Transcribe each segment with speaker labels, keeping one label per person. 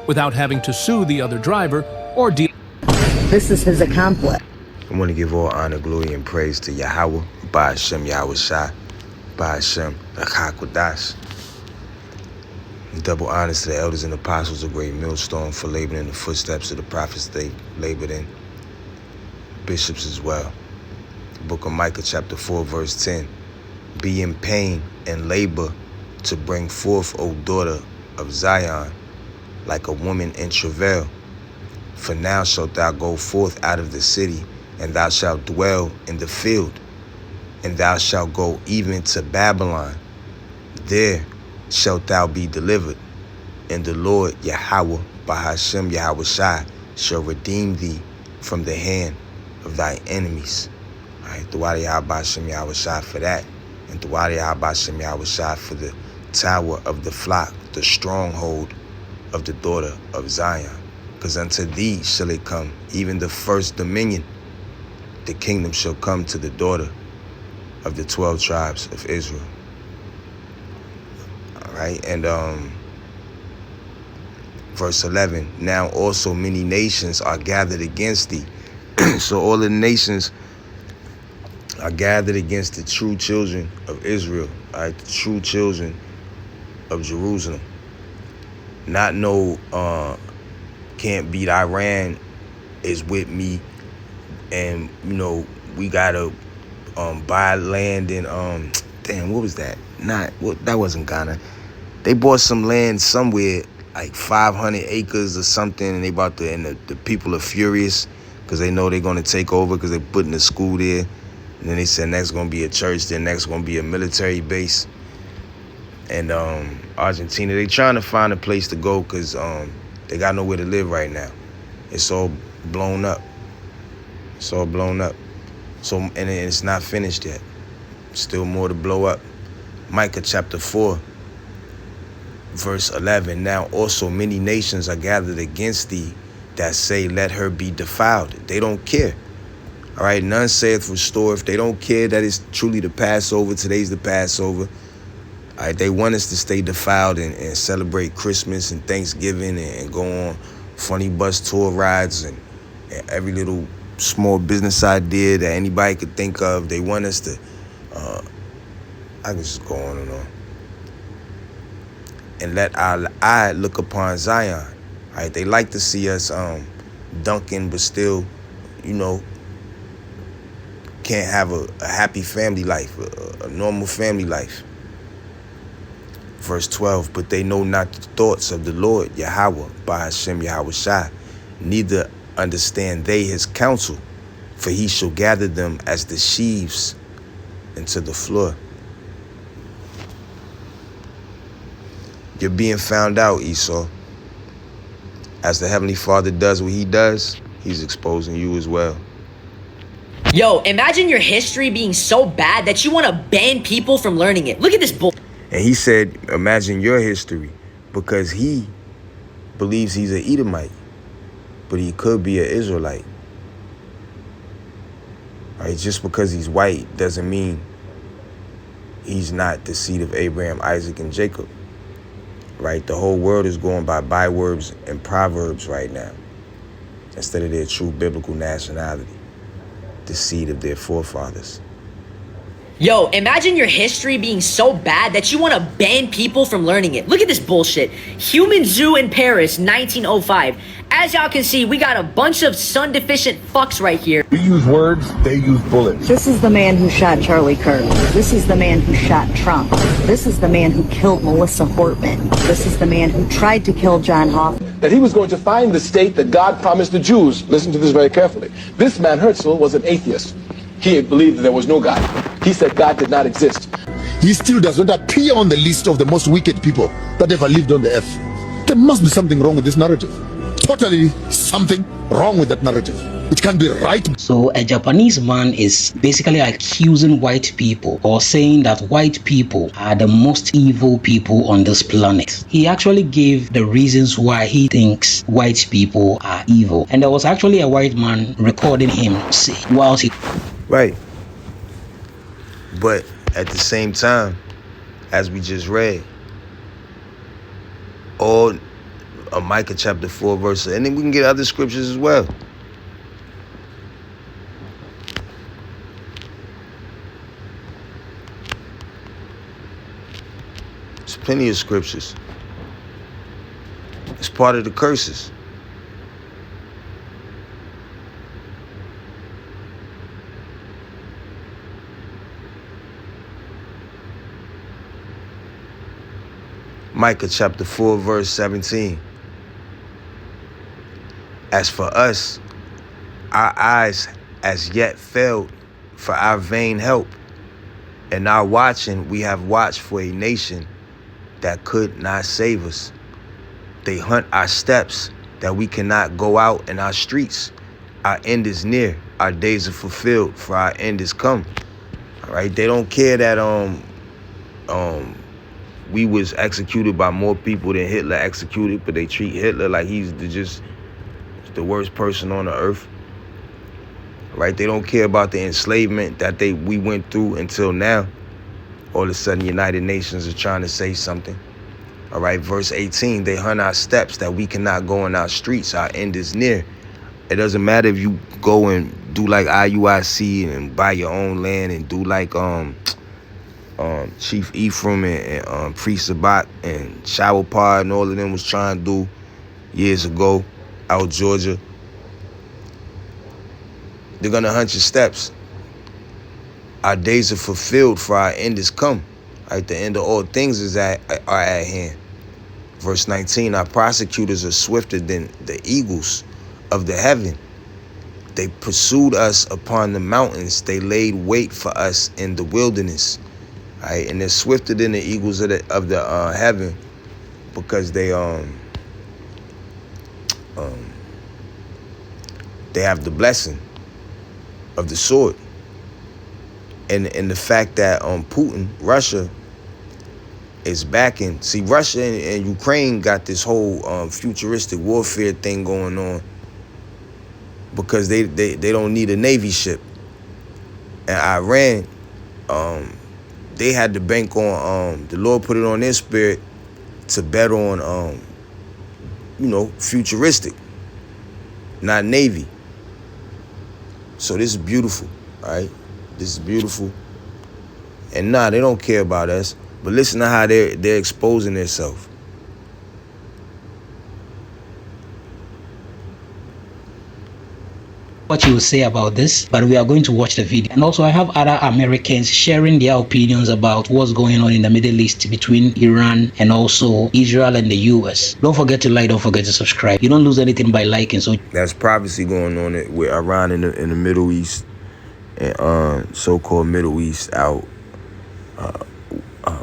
Speaker 1: without having to sue the other driver or deal.
Speaker 2: This is his accomplice.
Speaker 3: I want to give all honor, glory, and praise to Yahweh, by Hashem Yahweh Shai, by Hashem Rakakwadash. Double honors to the elders and apostles of Great Millstone for laboring in the footsteps of the prophets they labored in. Bishops as well. Book of Micah chapter 4 verse 10. Be in pain and labor to bring forth, O daughter of Zion, like a woman in travail. For now shalt thou go forth out of the city, and thou shalt dwell in the field, and thou shalt go even to Babylon. There shalt thou be delivered, and the Lord Yahweh, by Hashem Yahweh Shai, shall redeem thee from the hand of thy enemies. All right, Dawada Yahweh Hashem Yahweh Shai for that, and Dawada Yahweh Hashem Yahweh Shai for the tower of the flock, the stronghold of the daughter of Zion. Because unto thee shall it come, even the first dominion. The kingdom shall come to the daughter of the 12 tribes of Israel. All right, and verse 11, now also many nations are gathered against thee. So all the nations are gathered against the true children of Israel, all right, the true children of Jerusalem. Not no can't beat Iran is with me, and you know we gotta buy land in damn, what was that? That wasn't Ghana. They bought some land somewhere like 500 acres or something, and they about to, and the people are furious because they know they're gonna take over because they're putting a school there, and then they said next gonna be a church, then next gonna be a military base. And Argentina, they trying to find a place to go because they got nowhere to live right now. It's all blown up. It's all blown up. So, and it's not finished yet. Still more to blow up. Micah chapter 4, verse 11. Now also many nations are gathered against thee that say, let her be defiled. They don't care. All right, none saith restoreth. They don't care that it's truly the Passover. Today's the Passover. All right, they want us to stay defiled and celebrate Christmas and Thanksgiving and go on funny bus tour rides and every little small business idea that anybody could think of. They want us to, I can just go on and on. And let our eye look upon Zion. All right, they like to see us dunking, but still, you know, can't have a happy family life, a normal family life. Verse 12, but they know not the thoughts of the Lord Yahweh, by Hashem Yahweh Shai, neither understand they his counsel, for he shall gather them as the sheaves into the floor. You're being found out, Esau. As the Heavenly Father does what he does, he's exposing you as well.
Speaker 4: Yo, imagine your history being so bad that you want to ban people from learning it. Look at this bull.
Speaker 3: And he said, imagine your history, because he believes he's an Edomite, but he could be an Israelite. Right? Just because he's white doesn't mean he's not the seed of Abraham, Isaac, and Jacob. Right? The whole world is going by bywords and proverbs right now, instead of their true biblical nationality, the seed of their forefathers.
Speaker 4: Yo, imagine your history being so bad that you want to ban people from learning it. Look at this bullshit. Human Zoo in Paris, 1905. As y'all can see, we got a bunch of sun-deficient fucks right here.
Speaker 5: We use words, they use bullets.
Speaker 2: This is the man who shot Charlie Kirk. This is the man who shot Trump. This is the man who killed Melissa Hortman. This is the man who tried to kill John Hoffman.
Speaker 5: That he was going to find the state that God promised the Jews. Listen to this very carefully. This man, Herzl, was an atheist. He believed that there was no God. He said God did not exist.
Speaker 6: He still does not appear on the list of the most wicked people that ever lived on the earth. There must be something wrong with this narrative. Totally something wrong with that narrative. It can't be right.
Speaker 7: So a Japanese man is basically accusing white people, or saying that white people are the most evil people on this planet. He actually gave the reasons why he thinks white people are evil. And there was actually a white man recording him whilst he...
Speaker 3: Right. But at the same time, as we just read, all Micah chapter 4 verse, and then we can get other scriptures as well. There's plenty of scriptures. It's part of the curses. Micah chapter 4 verse 17. As for us, our eyes as yet failed for our vain help. In our watching, we have watched for a nation that could not save us. They hunt our steps that we cannot go out in our streets. Our end is near. Our days are fulfilled, for our end is come. All right. They don't care that we was executed by more people than Hitler executed, but they treat Hitler like he's just the worst person on the earth. Right? They don't care about the enslavement that we went through until now. All of a sudden, United Nations are trying to say something. All right, verse 18, they hunt our steps that we cannot go in our streets. Our end is near. It doesn't matter if you go and do like IUIC and buy your own land and do like Chief Ephraim and Priest Sabat and Shower Pod and all of them was trying to do years ago out Georgia. They're going to hunt your steps. Our days are fulfilled, for our end is come. Right, the end of all things are at hand. Verse 19, our prosecutors are swifter than the eagles of the heaven. They pursued us upon the mountains. They laid wait for us in the wilderness. Right, and they're swifter than the eagles of the heaven, because they have the blessing of the sword. And the fact that Putin, Russia, is backing. See, Russia and Ukraine got this whole futuristic warfare thing going on because they don't need a Navy ship. And Iran, they had to bank on, the Lord put it on their spirit to bet on, futuristic, not Navy. So this is beautiful, all right? This is beautiful. And they don't care about us. But listen to how they're exposing themselves.
Speaker 7: What you will say about this, but we are going to watch the video. And also I have other Americans sharing their opinions about what's going on in the Middle East between Iran and also Israel and the US. Don't forget to like, don't forget to subscribe. You don't lose anything by liking. So
Speaker 3: that's prophecy going on with Iran in the Middle East and so-called Middle East out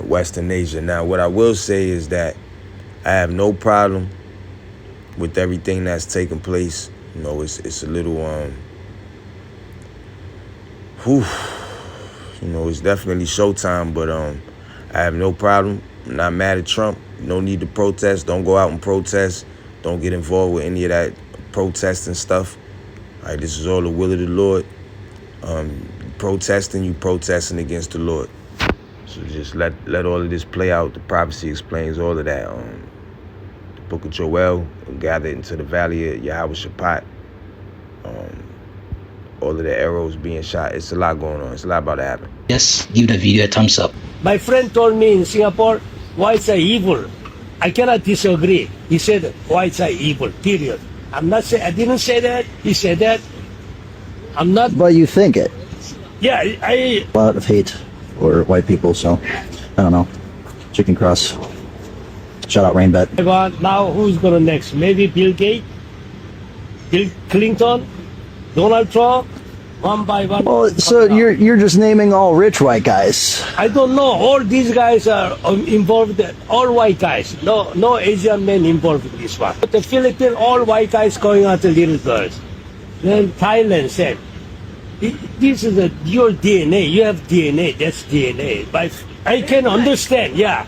Speaker 3: Western Asia. Now, what I will say is that I have no problem with everything that's taking place. It's a little, it's definitely showtime, but I have no problem. I'm not mad at Trump. No need to protest. Don't go out and protest. Don't get involved with any of that protesting stuff. All right, this is all the will of the Lord. You protesting against the Lord. So just let all of this play out. The prophecy explains all of that. The book of Joel, gathered into the valley of Yahweh Shaphat. All of the arrows being shot. It's a lot going on. It's a lot about to happen.
Speaker 7: just give the video a thumbs up.
Speaker 8: My friend told me in Singapore, whites are evil. I cannot disagree. He said whites are evil, period. I'm not saying, I didn't say that. He said that. I'm not.
Speaker 9: But you think it.
Speaker 8: Yeah,
Speaker 9: A lot of hate for white people, so I don't know. Chicken cross. Shout out Rainbet.
Speaker 8: Now who's gonna next? Maybe Bill Gates, Bill Clinton, Donald Trump, one by one.
Speaker 9: Well, so you're just naming all rich white guys.
Speaker 8: I don't know. All these guys are involved. All white guys. No Asian men involved in this one. But the Philippines, all white guys going after little girls. Then Thailand said, "This is your DNA. You have DNA. That's DNA." But I can understand. Yeah.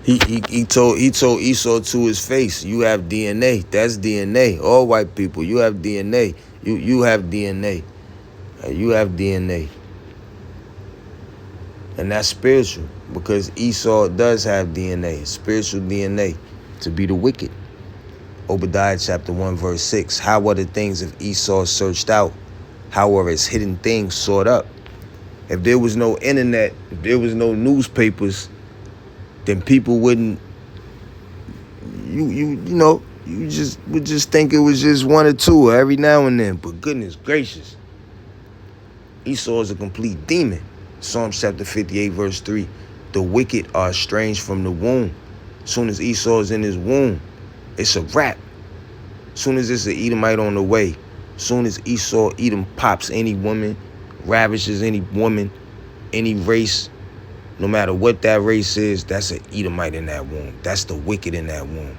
Speaker 3: He told Esau to his face, "You have DNA. That's DNA. All white people, you have DNA. You have DNA. You have DNA." And that's spiritual, because Esau does have DNA, spiritual DNA, to be the wicked. Obadiah chapter 1 verse 6. How are the things of Esau searched out? How are his hidden things sought up? If there was no internet, if there was no newspapers, then people wouldn't, you just would just think it was just one or two every now and then. But goodness gracious, Esau is a complete demon. Psalms chapter 58 verse 3. The wicked are estranged from the womb. As soon as Esau is in his womb, it's a wrap. As soon as it's an Edomite on the way, as soon as Esau, Edom pops any woman, ravishes any woman, any race, no matter what that race is, that's an Edomite in that womb. That's the wicked in that womb.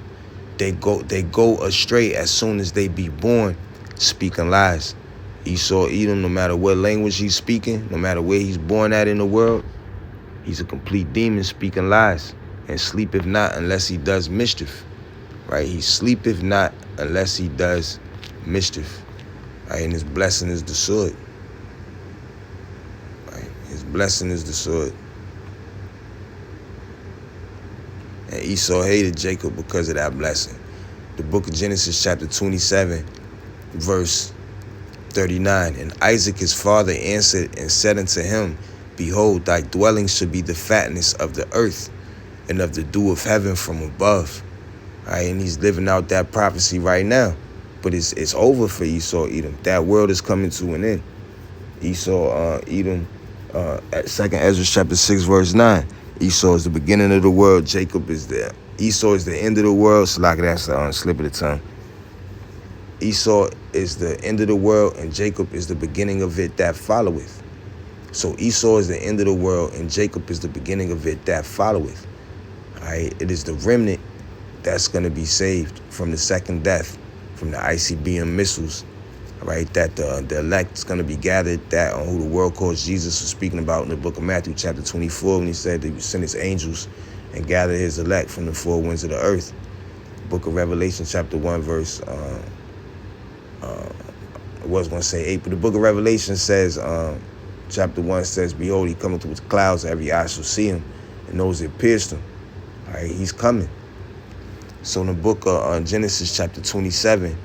Speaker 3: They go astray as soon as they be born, speaking lies. Esau, Edom, no matter what language he's speaking, no matter where he's born at in the world, he's a complete demon speaking lies. And sleepeth not unless he does mischief. Right? He sleepeth not unless he does mischief. Right? And his blessing is the sword. Right? His blessing is the sword. And Esau hated Jacob because of that blessing. The book of Genesis chapter 27, verse 39. And Isaac his father answered and said unto him, Behold, thy dwelling should be the fatness of the earth, and of the dew of heaven from above. All right, and he's living out that prophecy right now. But it's over for Esau, Edom. That world is coming to an end. Esau, Edom, at 2nd Ezra chapter 6, verse 9. Esau is the beginning of the world. Esau is the end of the world. So like that's the slip of the tongue. Esau is the end of the world, and Jacob is the beginning of it that followeth. So Esau is the end of the world, and Jacob is the beginning of it that followeth. All right, it is the remnant that's going to be saved from the second death, from the ICBM missiles. All right, that the elect is going to be gathered, that on who the world calls Jesus was speaking about in the book of Matthew chapter 24, when he said that he would send his angels and gather his elect from the four winds of the earth. Book of Revelation chapter 1 verse, I was going to say 8, but the book of Revelation says, chapter 1 says, Behold, he cometh with clouds, every eye shall see him, and those that pierced him. All right, he's coming. So in the book of Genesis chapter 27,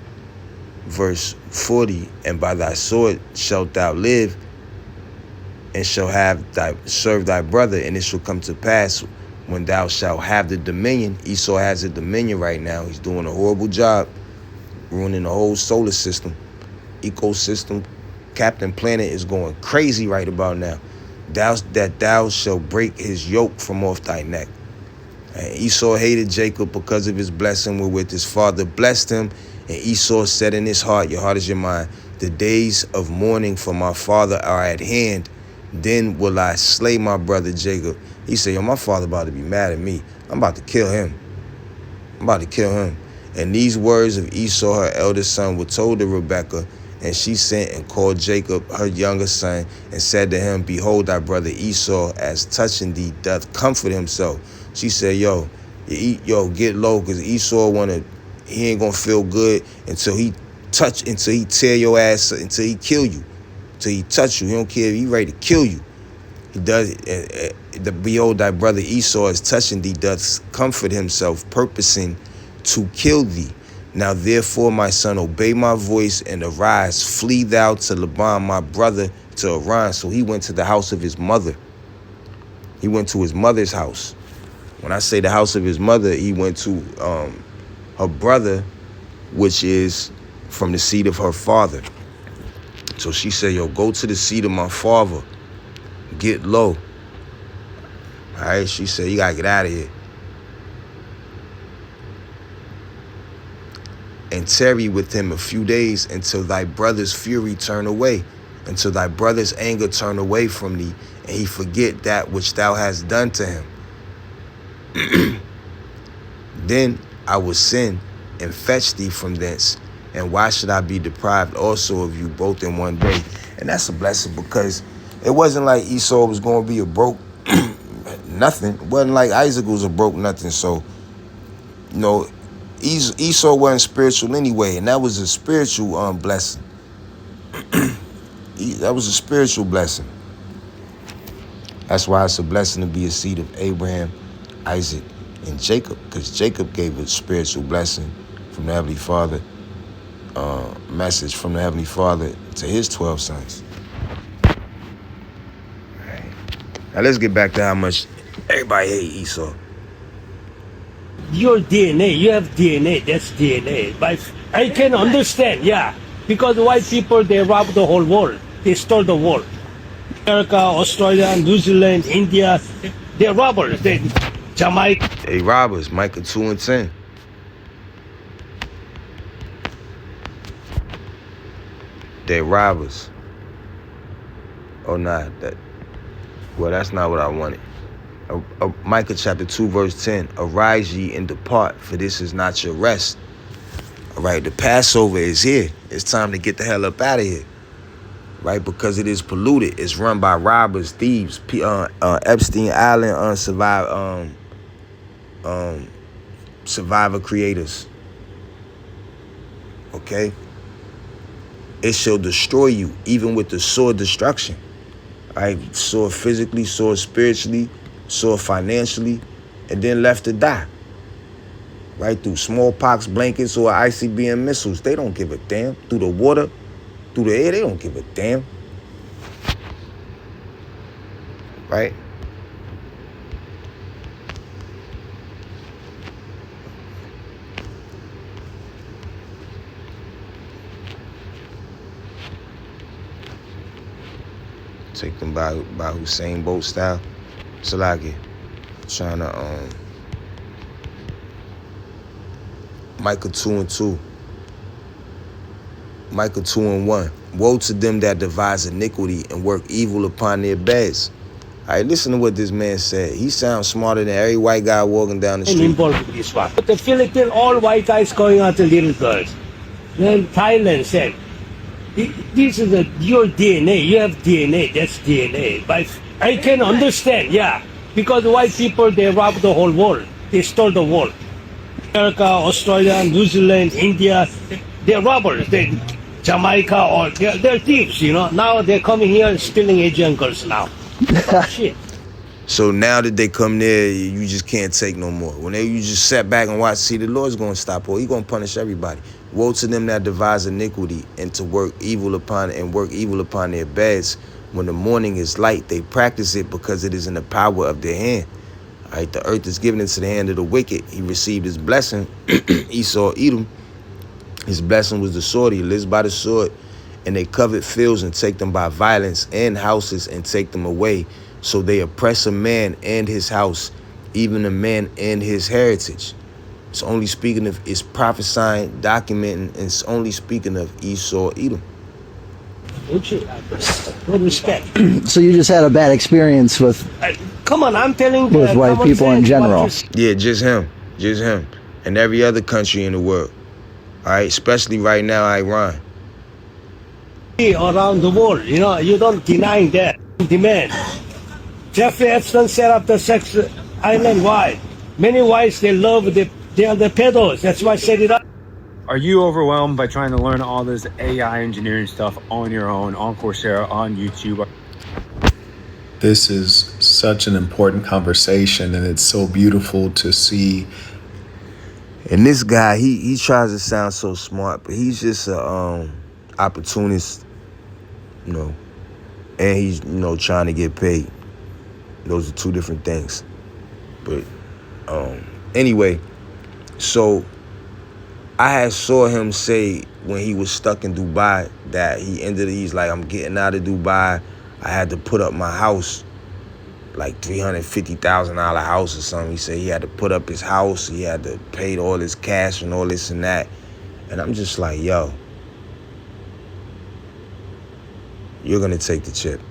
Speaker 3: verse 40, and by thy sword shalt thou live, and shall serve thy brother, and it shall come to pass when thou shalt have the dominion. Esau has a dominion right now. He's doing a horrible job, ruining the whole solar system, ecosystem. Captain Planet is going crazy right about now. Thou shalt break his yoke from off thy neck. And Esau hated Jacob because of his blessing wherewith his father blessed him. And Esau said in his heart, your heart is your mind, the days of mourning for my father are at hand. Then will I slay my brother Jacob. He said, yo, my father about to be mad at me. I'm about to kill him. And these words of Esau, her eldest son, were told to Rebekah. And she sent and called Jacob, her younger son, and said to him, Behold, thy brother Esau, as touching thee, doth comfort himself. She said, get low, because Esau he ain't gonna feel good until he tear your ass, until he kill you, until he touch you. He don't care if he ready to kill you. He does. Behold, thy brother Esau, as touching thee, doth comfort himself, purposing to kill thee. Now therefore, my son, obey my voice and arise, flee thou to Laban, my brother, to Haran. So he went to the house of his mother. He went to his mother's house. When I say the house of his mother, he went to her brother, which is from the seed of her father. So she said, yo, go to the seed of my father. Get low. All right, she said, you gotta get out of here. And tarry with him a few days until thy brother's fury turn away, until thy brother's anger turn away from thee, and he forget that which thou hast done to him. Then I will send and fetch thee from thence. And why should I be deprived also of you both in one day? And that's a blessing, because it wasn't like Esau was going to be a broke nothing. It wasn't like Isaac was a broke nothing. So, Esau wasn't spiritual anyway, and that was a spiritual blessing. That was a spiritual blessing. That's why it's a blessing to be a seed of Abraham, Isaac, and Jacob, because Jacob gave a spiritual blessing from the Heavenly Father, message from the Heavenly Father to his 12 sons. Right. Now let's get back to how much everybody hate Esau.
Speaker 8: Your DNA, you have DNA, that's DNA. But I can understand, yeah. Because white people, they robbed the whole world. They stole the world. America, Australia, New Zealand, India, they're robbers. They, Jamaica.
Speaker 3: They robbers, Micah 2:10. They robbers. Oh, nah, that's not what I wanted. Micah chapter 2, verse 10. Arise ye and depart, for this is not your rest. All right, the Passover is here. It's time to get the hell up out of here. Right, because it is polluted. It's run by robbers, thieves, Epstein Island, survivor creators. Okay? It shall destroy you, even with the sword destruction. Right? Sword physically, sword spiritually, sword financially, and then left to die. Right? Through smallpox blankets or ICBM missiles. They don't give a damn. Through the water, through the air, they don't give a damn. Right? Take them by Hussein Bolt style. Salaki. Trying to Micah 2:2. Micah 2:1. Woe to them that devise iniquity and work evil upon their beds. All right, listen to what this man said. He sounds smarter than every white guy walking down the street.
Speaker 8: Involved in this one. But the Philippines, all white guys going after little girls. Then Thailand said, this is your DNA. You have DNA. That's DNA. But I can understand, yeah. Because white people, they robbed the whole world. They stole the world. America, Australia, New Zealand, India, they're robbers. They, Jamaica, or they're thieves, you know. Now they're coming here and stealing Asian girls now. Shit.
Speaker 3: So now that they come there, you just can't take no more. You just sat back and watch, see, the Lord's going to stop, or he's going to punish everybody. Woe to them that devise iniquity and to work evil upon their beds. When the morning is light, they practice it because it is in the power of their hand. All right, the earth is given into the hand of the wicked. He received his blessing. Esau, Edom. His blessing was the sword. He lives by the sword. And they covet fields and take them by violence, and houses and take them away. So they oppress a man and his house, even a man and his heritage. It's only speaking of, it's prophesying, documenting, and it's only speaking of Esau, Edom.
Speaker 8: With respect.
Speaker 9: So you just had a bad experience with
Speaker 8: Come on, I'm telling
Speaker 9: with white people in general.
Speaker 3: Yeah, just him, and every other country in the world. All right, especially right now, Iran.
Speaker 8: Around the world, you know, you don't deny that. Demand. Jeffrey Epstein set up the sex island. Why? Many wives, they are the pedos. That's why I set it up.
Speaker 10: Are you overwhelmed by trying to learn all this AI engineering stuff on your own, on Coursera, on YouTube?
Speaker 11: This is such an important conversation, and it's so beautiful to see.
Speaker 3: And this guy, he tries to sound so smart, but he's just a opportunist, you know, and he's, you know, trying to get paid. Those are two different things. But anyway, so I had saw him say when he was stuck in Dubai that he's like, I'm getting out of Dubai. I had to put up my house, like $350,000 house or something. He said he had to put up his house. He had to pay all his cash and all this and that. And I'm just like, yo, you're going to take the chip.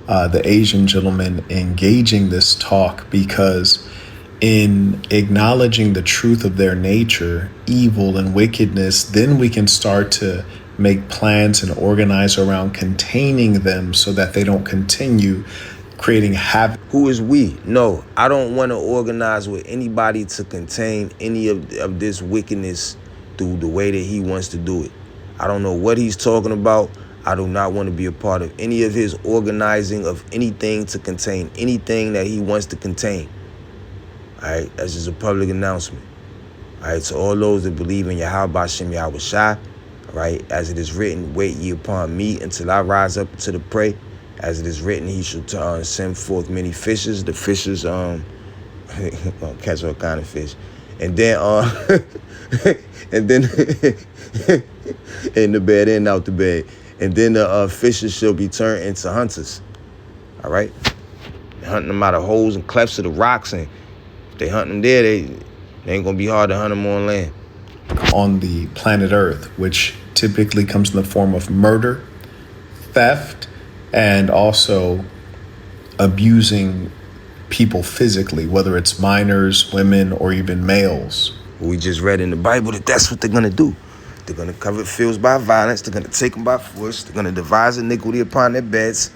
Speaker 11: The Asian gentleman engaging this talk, because in acknowledging the truth of their nature, evil and wickedness, then we can start to make plans and organize around containing them so that they don't continue creating havoc.
Speaker 3: Who is we? No, I don't want to organize with anybody to contain any of this wickedness through the way that he wants to do it. I don't know what he's talking about. I do not want to be a part of any of his organizing of anything to contain anything that he wants to contain. All right, that's just a public announcement. All right, to all those that believe in Yahweh Bashem Yahweh Shai, right, as it is written, wait ye upon me until I rise up to the prey. As it is written, he shall send forth many fishes. The fishes catch all kind of fish, and then and then in the bed and out the bed, and then the fishes shall be turned into hunters. All right, they hunting them out of holes and clefts of the rocks, and if they hunt them there, they ain't gonna be hard to hunt them on land.
Speaker 11: On the planet Earth, which typically comes in the form of murder, theft, and also abusing people physically, whether it's minors, women, or even males.
Speaker 3: We just read in the Bible that that's what they're gonna do. They're gonna cover fields by violence. They're gonna take them by force. They're gonna devise iniquity upon their beds.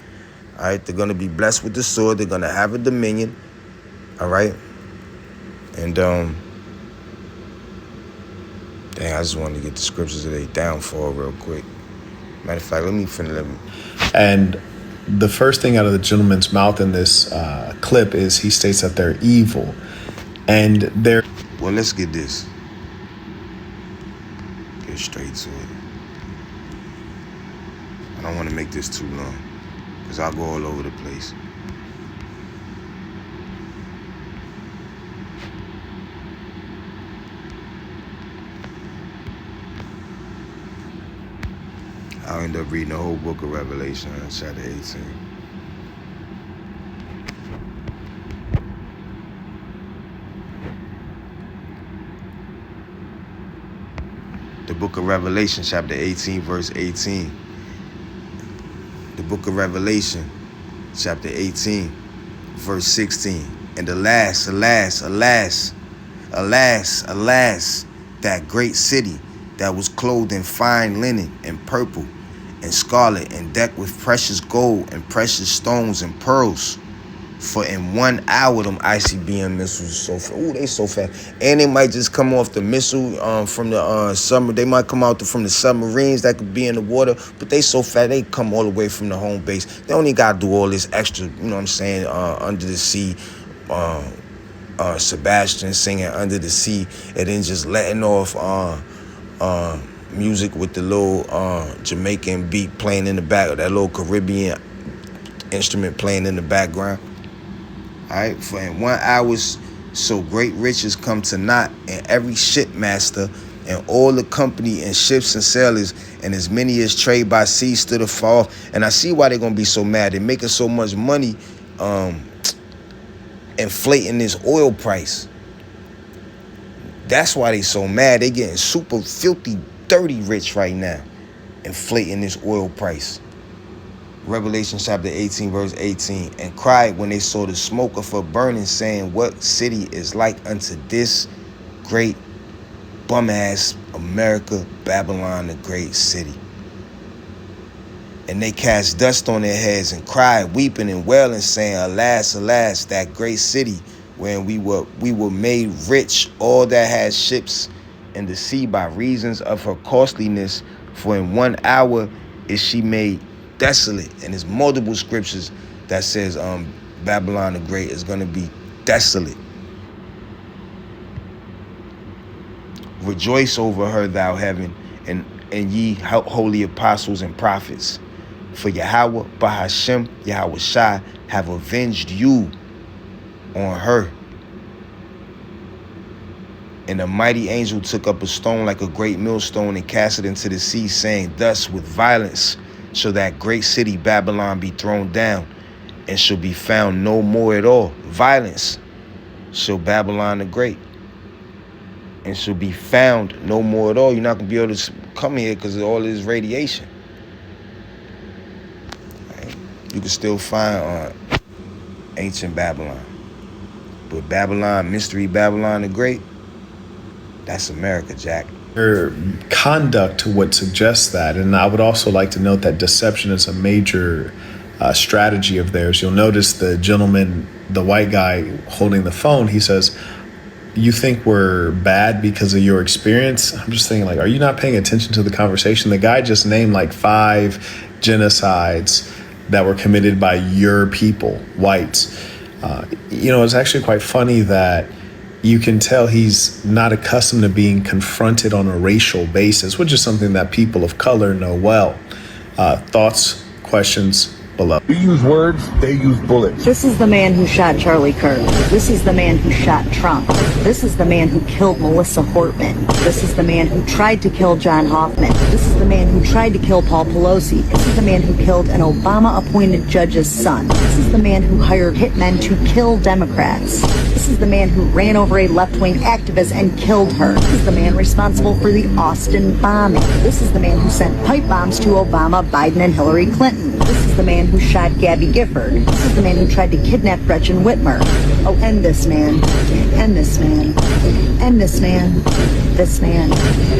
Speaker 3: All right, they're gonna be blessed with the sword. They're gonna have a dominion. All right, and dang, I just wanted to get the scriptures of their downfall real quick. Matter of fact, let me.
Speaker 11: And the first thing out of the gentleman's mouth in this clip is he states that they're evil, and they're.
Speaker 3: Well, let's get this. Get straight to it. I don't want to make this too long, because I'll go all over the place. I'll end up reading the whole book of Revelation, chapter 18. The book of Revelation, chapter 18, verse 18. The book of Revelation, chapter 18, verse 16. And alas, alas, alas, alas, alas, that great city that was clothed in fine linen and purple and scarlet and decked with precious gold and precious stones and pearls. For in 1 hour, them ICBM missiles so fast. Ooh, they so fast. And they might just come off the missile from the summer. They might come out from the submarines that could be in the water. But they so fast, they come all the way from the home base. They only got to do all this extra, you know what I'm saying, under the sea. Sebastian singing Under the Sea. And then just letting off music with the little Jamaican beat playing in the back. That little Caribbean instrument playing in the background. All right, for in 1 hour, so great riches come to naught, and every shipmaster and all the company and ships and sailors and as many as trade by sea stood afar. And I see why they're gonna be so mad. They're making so much money, inflating this oil price. That's why they so mad. They getting super filthy, dirty rich right now, inflating this oil price. Revelation chapter 18, verse 18, and cried when they saw the smoke of her burning, saying, what city is like unto this great bum-ass America, Babylon, the great city? And they cast dust on their heads and cried, weeping and wailing, saying, alas, alas, that great city wherein we were made rich, all that had ships in the sea by reasons of her costliness. For in 1 hour is she made desolate. And there's multiple scriptures that says Babylon the Great is going to be desolate. Rejoice over her, thou heaven, and ye holy apostles and prophets. For Yahweh, Bahashem, Yahweh Shai, have avenged you on her. And a mighty angel took up a stone like a great millstone and cast it into the sea, saying, thus with violence shall that great city Babylon be thrown down, and shall be found no more at all. Violence shall Babylon the Great, and shall be found no more at all. You're not going to be able to come here because of all this radiation. Right? You can still find ancient Babylon. But Babylon, Mystery Babylon the Great, that's America, Jack.
Speaker 11: Their conduct would suggest that. And I would also like to note that deception is a major strategy of theirs. You'll notice the gentleman, the white guy holding the phone, he says, you think we're bad because of your experience? I'm just thinking, like, are you not paying attention to the conversation? The guy just named like 5 genocides that were committed by your people, whites. It's actually quite funny that you can tell he's not accustomed to being confronted on a racial basis, which is something that people of color know well. Thoughts, questions below.
Speaker 6: We use words, they use bullets.
Speaker 2: This is the man who shot Charlie Kirk. This is the man who shot Trump. This is the man who killed Melissa Hortman. This is the man who tried to kill John Hoffman. This is the man who tried to kill Paul Pelosi. This is the man who killed an Obama-appointed judge's son. This is the man who hired hitmen to kill Democrats. This is the man who ran over a left-wing activist and killed her. This is the man responsible for the Austin bombing. This is the man who sent pipe bombs to Obama, Biden, and Hillary Clinton. This is the man who shot Gabby Gifford. This is the man who tried to kidnap Gretchen Whitmer. Oh, and this man. And this man. And this man. This man.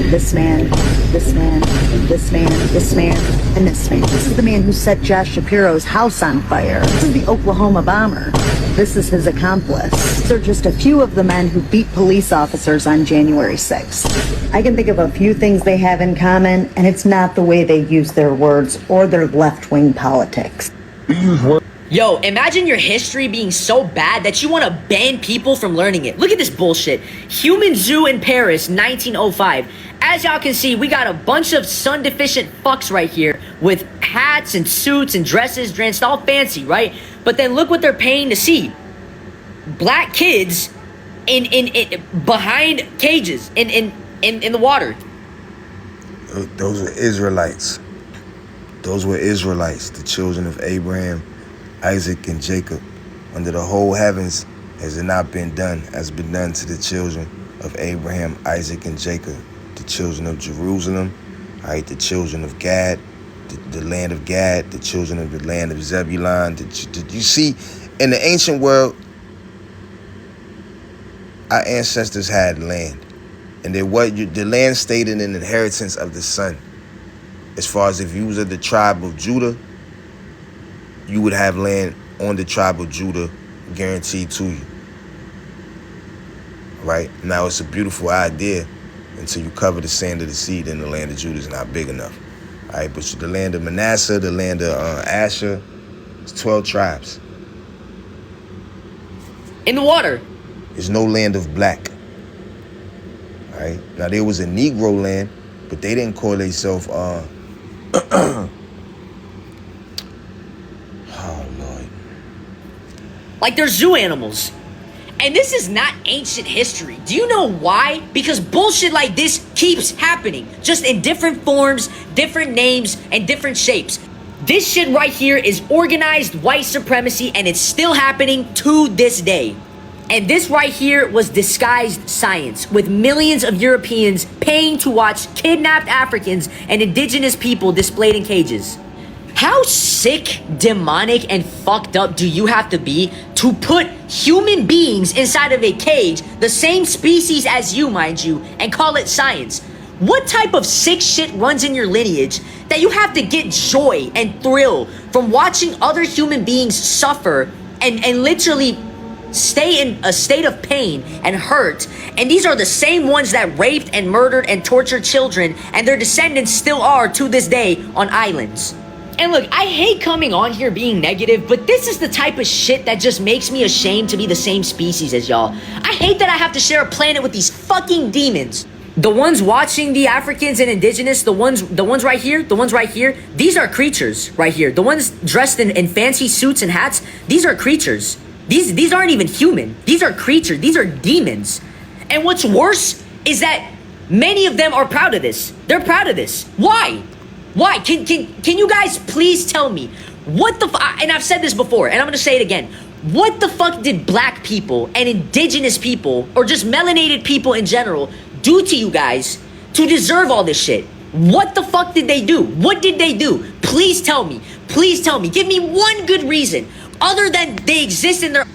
Speaker 2: This man. This man. This man. This man. And this man. This is the man who set Josh Shapiro's house on fire. This is the Oklahoma bomber. This is his accomplice. These are just a few of the men who beat police officers on January 6th. I can think of a few things they have in common, and it's not the way they use their words or their left-wing politics.
Speaker 6: We use words.
Speaker 4: Yo, imagine your history being so bad that you want to ban people from learning it. Look at this bullshit. Human Zoo in Paris, 1905. As y'all can see, we got a bunch of sun-deficient fucks right here with hats and suits and dresses dressed all fancy, right? But then look what they're paying to see. Black kids in behind cages in the water.
Speaker 3: Those were Israelites. Those were Israelites, the children of Abraham, Isaac, and Jacob. Under the whole heavens has it not been done, has been done to the children of Abraham, Isaac, and Jacob. The children of Jerusalem, all right, the children of Gad, the land of Gad, the children of the land of Zebulun. You see, in the ancient world, our ancestors had land. And the land stayed in an inheritance of the son. As far as if you was of the tribe of Judah, you would have land on the tribe of Judah guaranteed to you. Right? Now, it's a beautiful idea until you cover the sand of the sea, then the land of Judah is not big enough. All right, but the land of Manasseh, the land of Asher, it's 12 tribes.
Speaker 4: In the water.
Speaker 3: There's no land of black. All right? Now, there was a Negro land, but they didn't call themselves, oh, Lord.
Speaker 4: Like they're zoo animals. And this is not ancient history. Do you know why? Because bullshit like this keeps happening. Just in different forms, different names, and different shapes. This shit right here is organized white supremacy, and it's still happening to this day. And this right here was disguised science, with millions of Europeans paying to watch kidnapped Africans and indigenous people displayed in cages. How sick, demonic, and fucked up do you have to be to put human beings inside of a cage, the same species as you, mind you, and call it science? What type of sick shit runs in your lineage that you have to get joy and thrill from watching other human beings suffer and literally stay in a state of pain and hurt? And these are the same ones that raped and murdered and tortured children, and their descendants still are to this day on islands. And look, I hate coming on here being negative, but this is the type of shit that just makes me ashamed to be the same species as y'all. I hate that I have to share a planet with these fucking demons. The ones watching the Africans and indigenous, the ones right here, these are creatures right here. The ones dressed in fancy suits and hats, these are creatures. These aren't even human. These are creatures. These are demons. And what's worse is that many of them are proud of this. They're proud of this. Why? Why? Can you guys please tell me what the fuck? And I've said this before, and I'm gonna say it again. What the fuck did black people and indigenous people, or just melanated people in general, do to you guys to deserve all this shit? What the fuck did they do? What did they do? Please tell me. Please tell me. Give me one good reason other than they exist in their...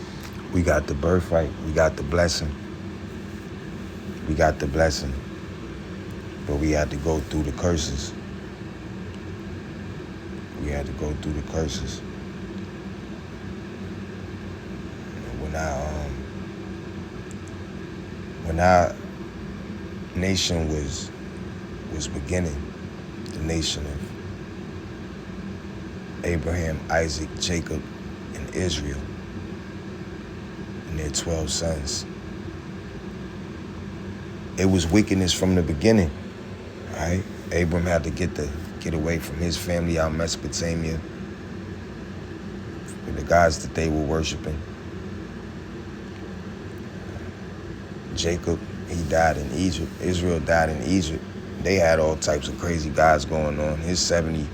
Speaker 3: We got the birthright. We got the blessing. We got the blessing. But we had to go through the curses. We had to go through the curses. When our nation was beginning, the nation of Abraham, Isaac, Jacob, and Israel, and their 12 sons, It was wickedness from the beginning, right? Abram had to get away from his family out in Mesopotamia, the gods that they were worshiping. Jacob, he died in Egypt. Israel died in Egypt. They had all types of crazy gods going on. His 70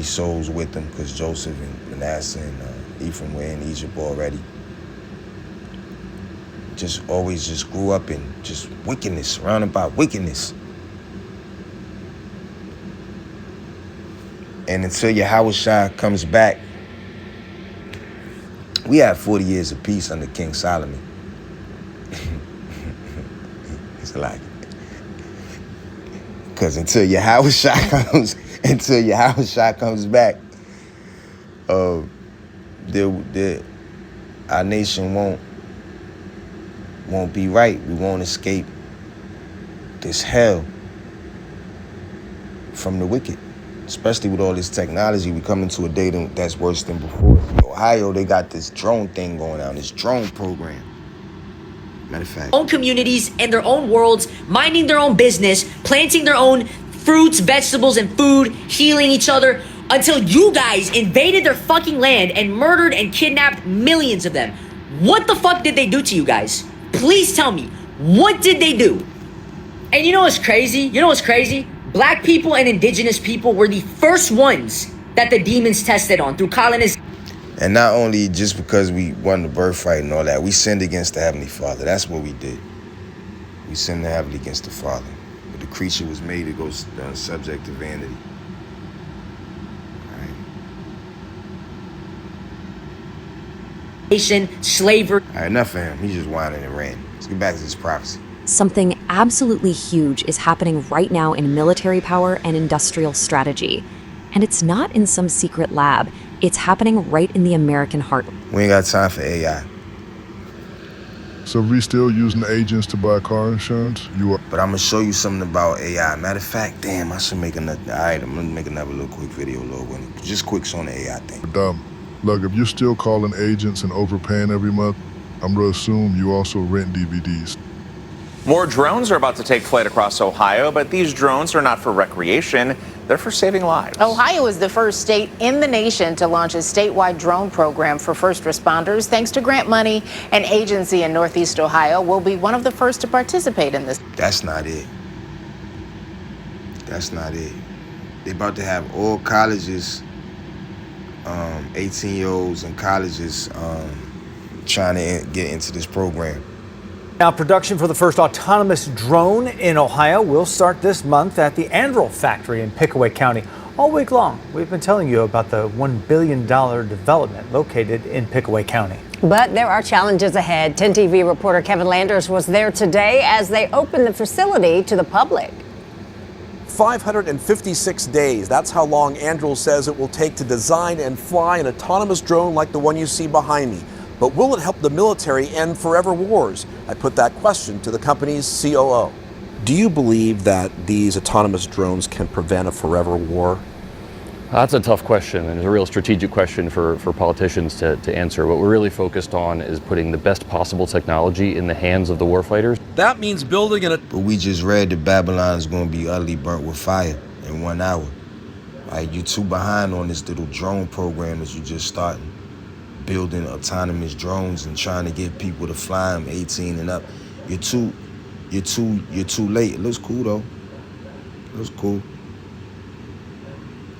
Speaker 3: souls with them, because Joseph and Manasseh and Ephraim were in Egypt already. Just always just grew up in just wickedness, surrounded by wickedness. And until Yahushua comes back, we had 40 years of peace under King Solomon. It's like, because until Yahushua comes back, our nation won't be right. We won't escape this hell from the wicked. Especially with all this technology, we come into a day that's worse than before. In Ohio, they got this drone thing going on, this drone program. Matter of fact,
Speaker 4: own communities and their own worlds, minding their own business, planting their own fruits, vegetables, and food, healing each other, until you guys invaded their fucking land and murdered and kidnapped millions of them. What the fuck did they do to you guys? Please tell me, what did they do? And you know what's crazy? You know what's crazy? Black people and indigenous people were the first ones that the demons tested on through colonization.
Speaker 3: and not only just because we won the birthright and all that, we sinned against the Heavenly Father. That's what we did. We sinned heavily against the Father. But the creature was made to go subject to vanity.
Speaker 4: Slavery.
Speaker 3: All right, enough of him. He's just whining and ranting. Let's get back to this prophecy.
Speaker 12: Something absolutely huge is happening right now in military power and industrial strategy. And it's not in some secret lab. It's happening right in the American heart.
Speaker 3: We ain't got time for AI.
Speaker 13: So we still using agents to buy car insurance?
Speaker 3: But I'm gonna show you something about AI. Matter of fact, damn, I should make another. All right, I'm gonna make another little quick video, just quick on the AI thing.
Speaker 13: Dumb. Look, if you're still calling agents and overpaying every month, I'm gonna assume you also rent DVDs.
Speaker 14: More drones are about to take flight across Ohio, but these drones are not for recreation. They're for saving lives.
Speaker 15: Ohio is the first state in the nation to launch a statewide drone program for first responders. Thanks to grant money, an agency in Northeast Ohio will be one of the first to participate in this.
Speaker 3: That's not it. That's not it. They're about to have all colleges, 18-year-olds in colleges trying to get into this program.
Speaker 16: Now, production for the first autonomous drone in Ohio will start this month at the Anduril factory in Pickaway County. All week long, we've been telling you about the $1 billion development located in Pickaway County.
Speaker 17: But there are challenges ahead. 10 TV reporter Kevin Landers was there today as they opened the facility to the public.
Speaker 18: 556 days. That's how long Anduril says it will take to design and fly an autonomous drone like the one you see behind me. But will it help the military end forever wars? I put that question to the company's COO. Do you believe that these autonomous drones can prevent a forever war?
Speaker 19: That's a tough question, and it's a real strategic question for politicians to answer. What we're really focused on is putting the best possible technology in the hands of the warfighters.
Speaker 18: That means building an...
Speaker 3: But we just read that Babylon is going to be utterly burnt with fire in 1 hour. Right, you're too behind on this little drone program that you just starting. Building autonomous drones and trying to get people to fly them 18 and up. You're too late. It looks cool though. It looks cool.